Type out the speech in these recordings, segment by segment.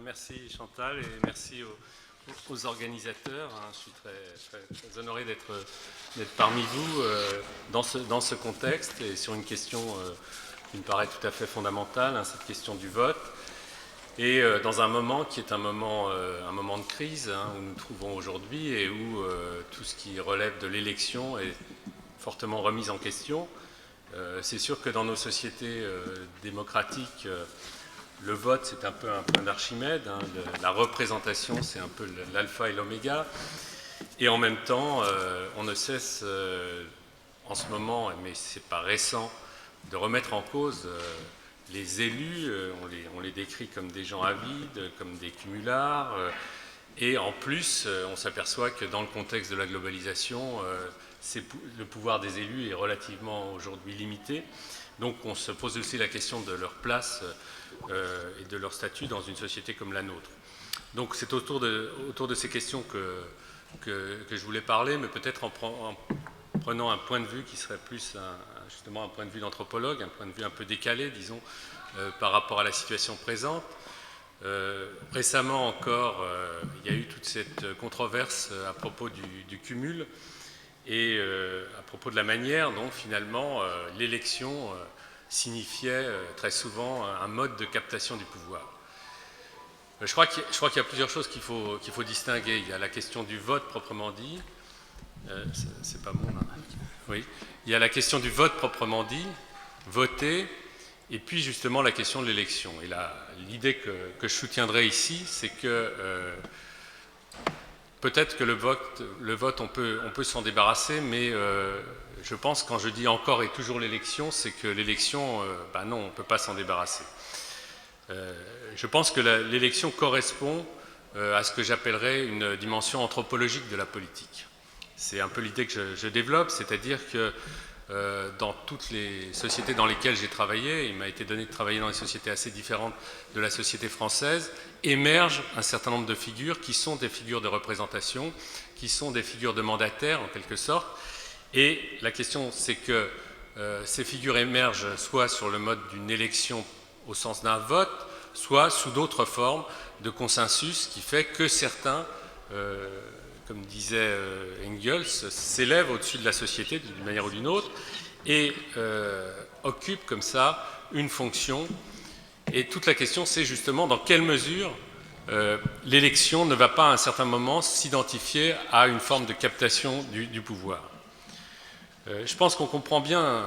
Merci Chantal et merci aux organisateurs. Je suis très honoré d'être parmi vous dans ce contexte et sur une question qui me paraît tout à fait fondamentale, cette question du vote. Et dans un moment qui est un moment de crise où nous nous trouvons aujourd'hui et où tout ce qui relève de l'élection est fortement remis en question. C'est sûr que dans nos sociétés démocratiques, le vote, c'est un peu un point d'Archimède. La représentation, c'est un peu l'alpha et l'oméga. Et en même temps, on ne cesse en ce moment, mais ce n'est pas récent, de remettre en cause les élus. On les décrit comme des gens avides, comme des cumulards. Et en plus, on s'aperçoit que dans le contexte de la globalisation, le pouvoir des élus est relativement aujourd'hui limité. Donc on se pose aussi la question de leur place et de leur statut dans une société comme la nôtre. Donc c'est autour de ces questions que je voulais parler, mais peut-être en prenant un point de vue qui serait plus justement un point de vue d'anthropologue, un point de vue un peu décalé, disons, par rapport à la situation présente. Récemment encore, il y a eu toute cette controverse à propos du cumul et à propos de la manière dont finalement l'élection signifiait très souvent un mode de captation du pouvoir. Je crois qu'il y a plusieurs choses qu'il faut distinguer. Il y a la question du vote proprement dit. C'est pas bon là. Oui. Il y a la question du vote proprement dit, voter, et puis justement la question de l'élection. Et l'idée que je soutiendrai ici, c'est que peut-être que le vote, on peut s'en débarrasser, mais je pense, quand je dis encore et toujours l'élection, c'est que l'élection, non, on ne peut pas s'en débarrasser. Je pense que l'élection correspond à ce que j'appellerais une dimension anthropologique de la politique. C'est un peu l'idée que je développe, c'est-à-dire que dans toutes les sociétés dans lesquelles j'ai travaillé, il m'a été donné de travailler dans des sociétés assez différentes de la société française, émergent un certain nombre de figures qui sont des figures de représentation, qui sont des figures de mandataires en quelque sorte. Et la question, c'est que ces figures émergent soit sur le mode d'une élection au sens d'un vote, soit sous d'autres formes de consensus qui fait que certains, comme disait Engels, s'élèvent au-dessus de la société d'une manière ou d'une autre et occupent comme ça une fonction. Et toute la question, c'est justement dans quelle mesure l'élection ne va pas à un certain moment s'identifier à une forme de captation du pouvoir. Je pense qu'on comprend bien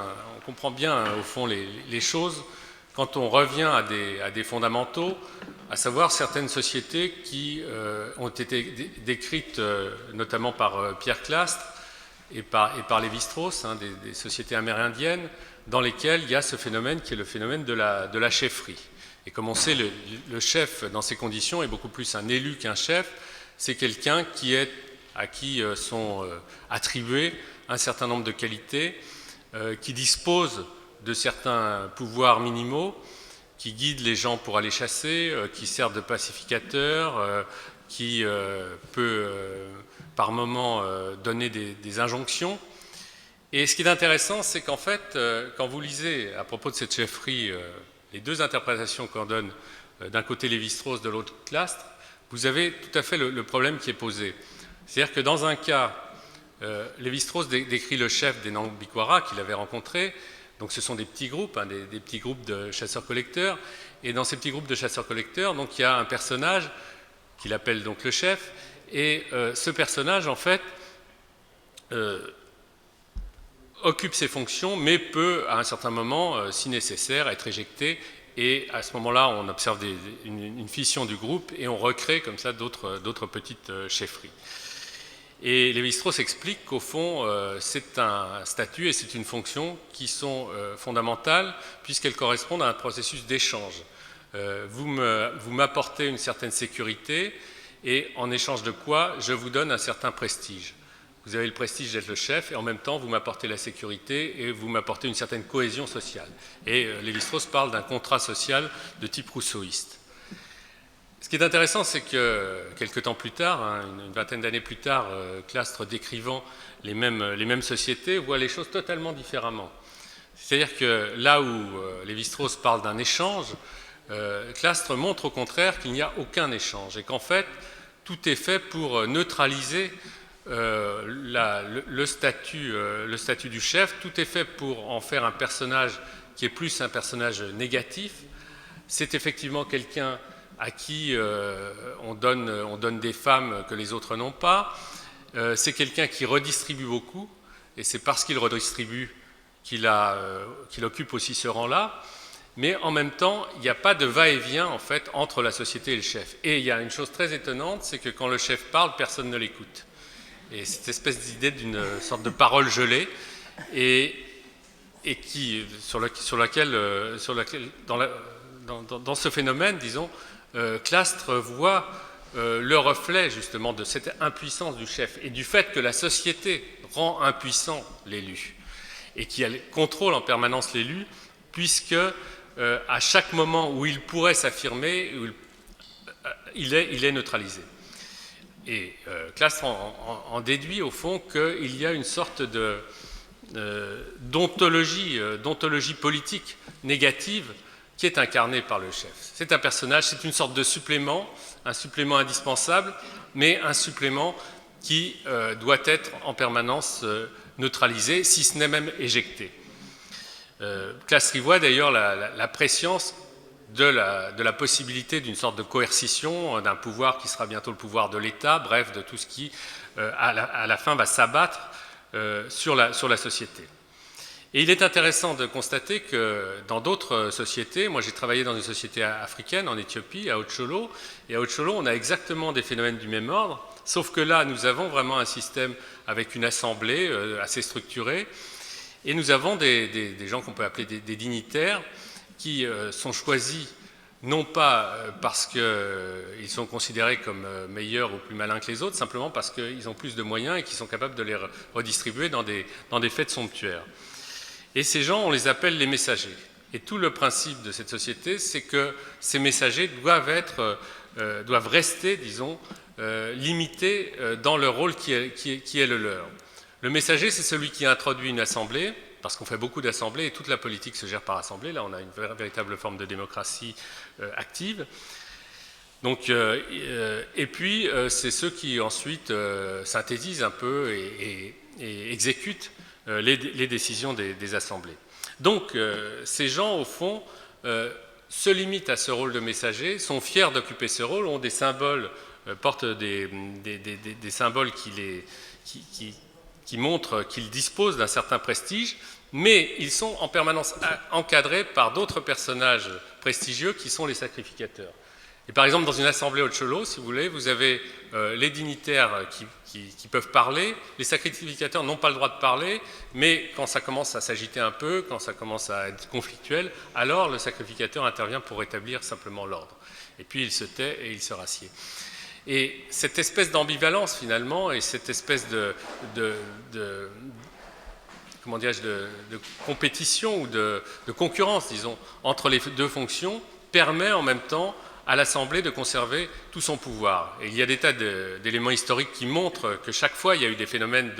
au fond les choses quand on revient à des fondamentaux, à savoir certaines sociétés qui ont été décrites notamment par Pierre Clastres et par Lévi-Strauss, des sociétés amérindiennes, dans lesquelles il y a ce phénomène qui est le phénomène de la chefferie. Et comme on sait, le chef, dans ces conditions, est beaucoup plus un élu qu'un chef. C'est quelqu'un à qui sont attribuées un certain nombre de qualités, qui dispose de certains pouvoirs minimaux, qui guide les gens pour aller chasser, qui sert de pacificateur, qui peut par moments donner des injonctions. Et ce qui est intéressant, c'est qu'en fait, quand vous lisez à propos de cette chefferie les deux interprétations qu'on donne, d'un côté Lévi-Strauss, de l'autre Clastres, vous avez tout à fait le problème qui est posé. C'est-à-dire que dans un cas, Lévi-Strauss décrit le chef des Nambikuara qu'il avait rencontré. Donc ce sont des petits groupes, des petits groupes de chasseurs-collecteurs. Et dans ces petits groupes de chasseurs-collecteurs, donc, il y a un personnage qu'il appelle donc le chef. Et ce personnage, en fait, occupe ses fonctions, mais peut, à un certain moment, si nécessaire, être éjecté. Et à ce moment-là, on observe une fission du groupe et on recrée comme ça d'autres petites chefferies. Et Lévi-Strauss explique qu'au fond, c'est un statut et c'est une fonction qui sont fondamentales puisqu'elles correspondent à un processus d'échange. Vous m'apportez une certaine sécurité et en échange de quoi je vous donne un certain prestige. Vous avez le prestige d'être le chef et en même temps vous m'apportez la sécurité et vous m'apportez une certaine cohésion sociale. Et Lévi-Strauss parle d'un contrat social de type rousseauiste. Ce qui est intéressant, c'est que quelques temps plus tard, une vingtaine d'années plus tard, Clastres décrivant les mêmes sociétés voit les choses totalement différemment. C'est-à-dire que là où Lévi-Strauss parle d'un échange, Clastres montre au contraire qu'il n'y a aucun échange et qu'en fait, tout est fait pour neutraliser le statut du chef, tout est fait pour en faire un personnage qui est plus un personnage négatif. C'est effectivement quelqu'un à qui on donne des femmes que les autres n'ont pas. C'est quelqu'un qui redistribue beaucoup, et c'est parce qu'il redistribue qu'il occupe aussi ce rang-là. Mais en même temps, il n'y a pas de va-et-vient en fait entre la société et le chef. Et il y a une chose très étonnante, c'est que quand le chef parle, personne ne l'écoute. Et cette espèce d'idée d'une sorte de parole gelée, et qui, dans ce phénomène, disons, Clastres voit le reflet justement de cette impuissance du chef et du fait que la société rend impuissant l'élu et qui contrôle en permanence l'élu, puisque à chaque moment où il pourrait s'affirmer, il est neutralisé. Et Clastres en déduit au fond qu'il y a une sorte d'ontologie politique négative qui est incarnée par le chef. C'est un personnage, c'est une sorte de supplément, un supplément indispensable, mais un supplément qui doit être en permanence neutralisé, si ce n'est même éjecté. Clastres y voit d'ailleurs la prescience de la possibilité d'une sorte de coercition, d'un pouvoir qui sera bientôt le pouvoir de l'État, bref, de tout ce qui, à la fin, va s'abattre sur la société. Et il est intéressant de constater que dans d'autres sociétés, moi j'ai travaillé dans une société africaine, en Éthiopie, à Otcholo, et à Otcholo, on a exactement des phénomènes du même ordre, sauf que là, nous avons vraiment un système avec une assemblée assez structurée, et nous avons des gens qu'on peut appeler des dignitaires, qui sont choisis non pas parce qu'ils sont considérés comme meilleurs ou plus malins que les autres, simplement parce qu'ils ont plus de moyens et qu'ils sont capables de les redistribuer dans des fêtes somptuaires. Et ces gens, on les appelle les messagers. Et tout le principe de cette société, c'est que ces messagers doivent rester, disons, limités dans le rôle qui est le leur. Le messager, c'est celui qui introduit une assemblée, parce qu'on fait beaucoup d'assemblées et toute la politique se gère par assemblée. Là, on a une véritable forme de démocratie active. Donc, et puis, c'est ceux qui ensuite synthétisent un peu et exécutent les décisions des assemblées. Donc, ces gens, au fond, se limitent à ce rôle de messager, sont fiers d'occuper ce rôle, ont des symboles, portent des symboles qui montrent qu'ils disposent d'un certain prestige, mais ils sont en permanence encadrés par d'autres personnages prestigieux qui sont les sacrificateurs. Et par exemple, dans une assemblée Otcholo, si vous voulez, vous avez les dignitaires qui peuvent parler, les sacrificateurs n'ont pas le droit de parler, mais quand ça commence à s'agiter un peu, quand ça commence à être conflictuel, alors le sacrificateur intervient pour rétablir simplement l'ordre. Et puis il se tait et il se rassied. Et cette espèce d'ambivalence finalement, et cette espèce de compétition ou de concurrence, disons, entre les deux fonctions, permet en même temps à l'Assemblée de conserver tout son pouvoir. Et il y a des tas d'éléments historiques qui montrent que chaque fois, il y a eu des phénomènes,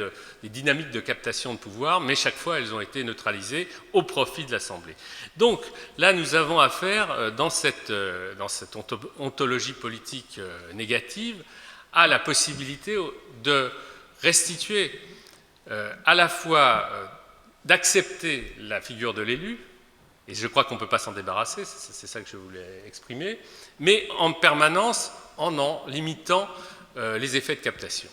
des dynamiques de captation de pouvoir, mais chaque fois, elles ont été neutralisées au profit de l'Assemblée. Donc, là, nous avons affaire, dans cette ontologie politique négative, à la possibilité de restituer à la fois d'accepter la figure de l'élu, et je crois qu'on ne peut pas s'en débarrasser, c'est ça que je voulais exprimer, mais en permanence en limitant les effets de captation.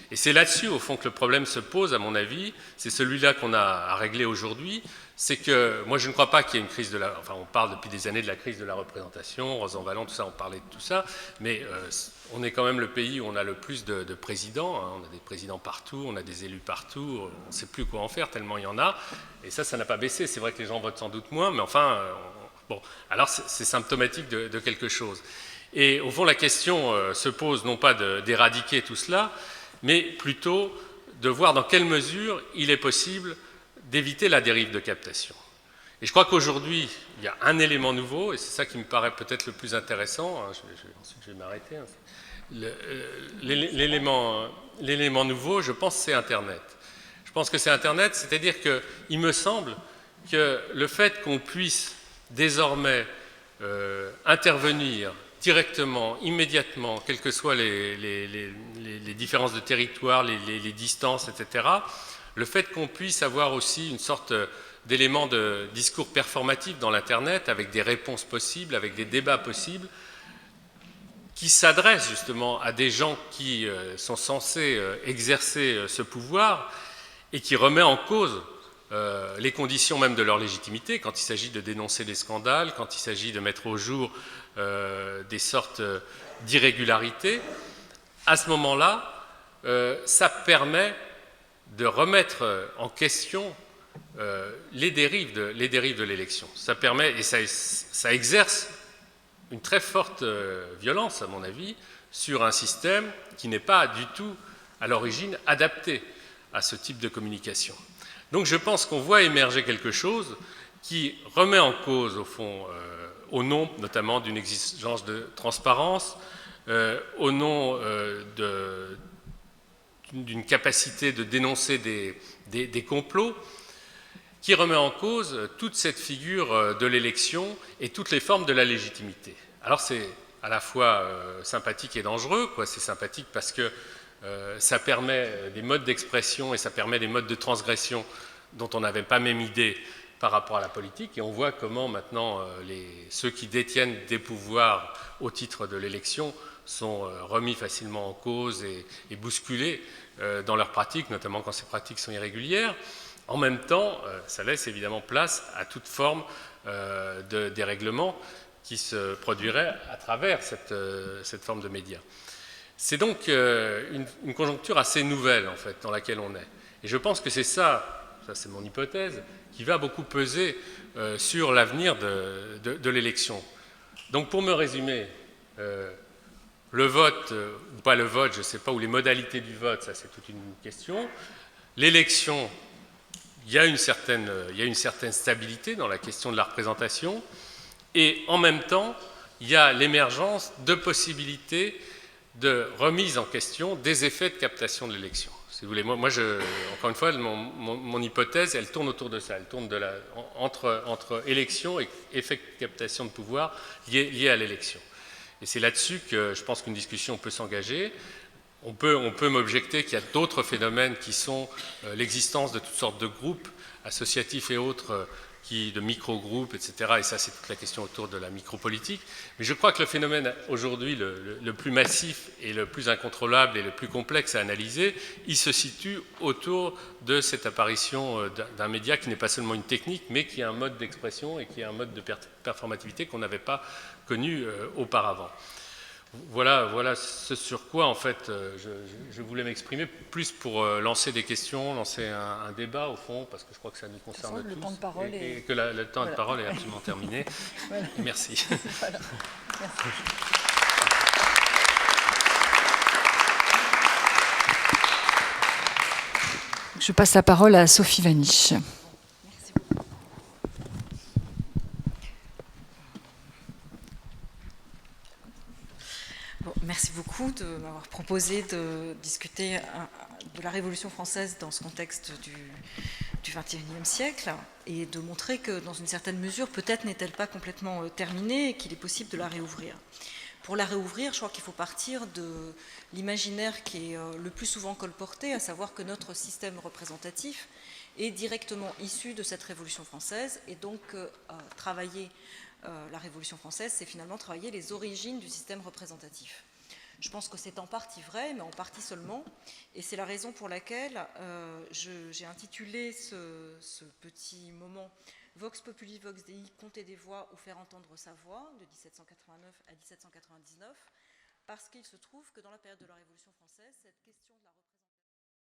Et c'est là-dessus, au fond, que le problème se pose, à mon avis. C'est celui-là qu'on a à régler aujourd'hui. C'est que, moi, je ne crois pas qu'il y ait une crise Enfin, on parle depuis des années de la crise de la représentation, Rosan-Vallon, tout ça, on parlait de tout ça, mais on est quand même le pays où on a le plus de présidents. Hein. On a des présidents partout, on a des élus partout, on ne sait plus quoi en faire, tellement il y en a. Et ça n'a pas baissé. C'est vrai que les gens votent sans doute moins, mais enfin, bon, alors c'est symptomatique de quelque chose. Et au fond, la question se pose non pas d'éradiquer tout cela, mais plutôt de voir dans quelle mesure il est possible d'éviter la dérive de captation. Et je crois qu'aujourd'hui, il y a un élément nouveau, et c'est ça qui me paraît peut-être le plus intéressant, hein, ensuite je vais m'arrêter. Hein, l'élément nouveau, je pense, c'est Internet. Je pense que c'est Internet, c'est-à-dire qu'il me semble que le fait qu'on puisse désormais intervenir directement, immédiatement, quelles que soient les différences de territoire, les distances, etc., le fait qu'on puisse avoir aussi une sorte d'élément de discours performatif dans l'Internet, avec des réponses possibles, avec des débats possibles, qui s'adressent justement à des gens qui sont censés exercer ce pouvoir et qui remet en cause les conditions même de leur légitimité, quand il s'agit de dénoncer des scandales, quand il s'agit de mettre au jour des sortes d'irrégularités, à ce moment-là, ça permet de remettre en question les dérives de l'élection. Ça permet, et ça exerce une très forte violence, à mon avis, sur un système qui n'est pas du tout, à l'origine, adapté à ce type de communication. Donc je pense qu'on voit émerger quelque chose qui remet en cause, au fond, au nom notamment d'une exigence de transparence, au nom d'une capacité de dénoncer des complots, qui remet en cause toute cette figure de l'élection et toutes les formes de la légitimité. Alors c'est à la fois sympathique et dangereux, quoi. C'est sympathique parce que ça permet des modes d'expression et ça permet des modes de transgression dont on n'avait pas même idée par rapport à la politique, et on voit comment maintenant ceux qui détiennent des pouvoirs au titre de l'élection sont remis facilement en cause et bousculés dans leurs pratiques, notamment quand ces pratiques sont irrégulières. En même temps, ça laisse évidemment place à toute forme de dérèglement qui se produirait à travers cette forme de médias. C'est donc une conjoncture assez nouvelle, en fait, dans laquelle on est. Et je pense que c'est ça c'est mon hypothèse, qui va beaucoup peser sur l'avenir de l'élection. Donc pour me résumer, le vote, ou pas le vote, je ne sais pas, ou les modalités du vote, ça c'est toute une question. L'élection, il y a une certaine stabilité dans la question de la représentation, et en même temps, il y a l'émergence de possibilités de remise en question des effets de captation de l'élection. Si vous voulez, encore une fois, mon hypothèse, elle tourne autour de ça. Elle tourne entre élection et effet de captation de pouvoir liés à l'élection. Et c'est là-dessus que je pense qu'une discussion peut s'engager. On peut m'objecter qu'il y a d'autres phénomènes qui sont l'existence de toutes sortes de groupes associatifs et autres, de micro-groupes, etc. Et ça, c'est toute la question autour de la micropolitique. Mais je crois que le phénomène aujourd'hui le plus massif et le plus incontrôlable et le plus complexe à analyser, il se situe autour de cette apparition d'un média qui n'est pas seulement une technique, mais qui a un mode d'expression et qui a un mode de performativité qu'on n'avait pas connu auparavant. Voilà ce sur quoi, en fait, je voulais m'exprimer, plus pour lancer des questions, lancer un débat, au fond, parce que je crois que ça nous concerne tous. Le temps de parole et que le temps de parole est absolument terminé. Voilà. Merci. Voilà. Merci. Je passe la parole à Sophie Vanish. Merci beaucoup de m'avoir proposé de discuter de la Révolution française dans ce contexte du XXIe siècle et de montrer que, dans une certaine mesure, peut-être n'est-elle pas complètement terminée et qu'il est possible de la réouvrir. Pour la réouvrir, je crois qu'il faut partir de l'imaginaire qui est le plus souvent colporté, à savoir que notre système représentatif est directement issu de cette Révolution française, et donc travailler la Révolution française, c'est finalement travailler les origines du système représentatif. Je pense que c'est en partie vrai, mais en partie seulement, et c'est la raison pour laquelle j'ai intitulé ce petit moment « Vox Populi Vox Dei, compter des voix ou faire entendre sa voix » de 1789 à 1799, parce qu'il se trouve que dans la période de la Révolution française, cette question de la représentation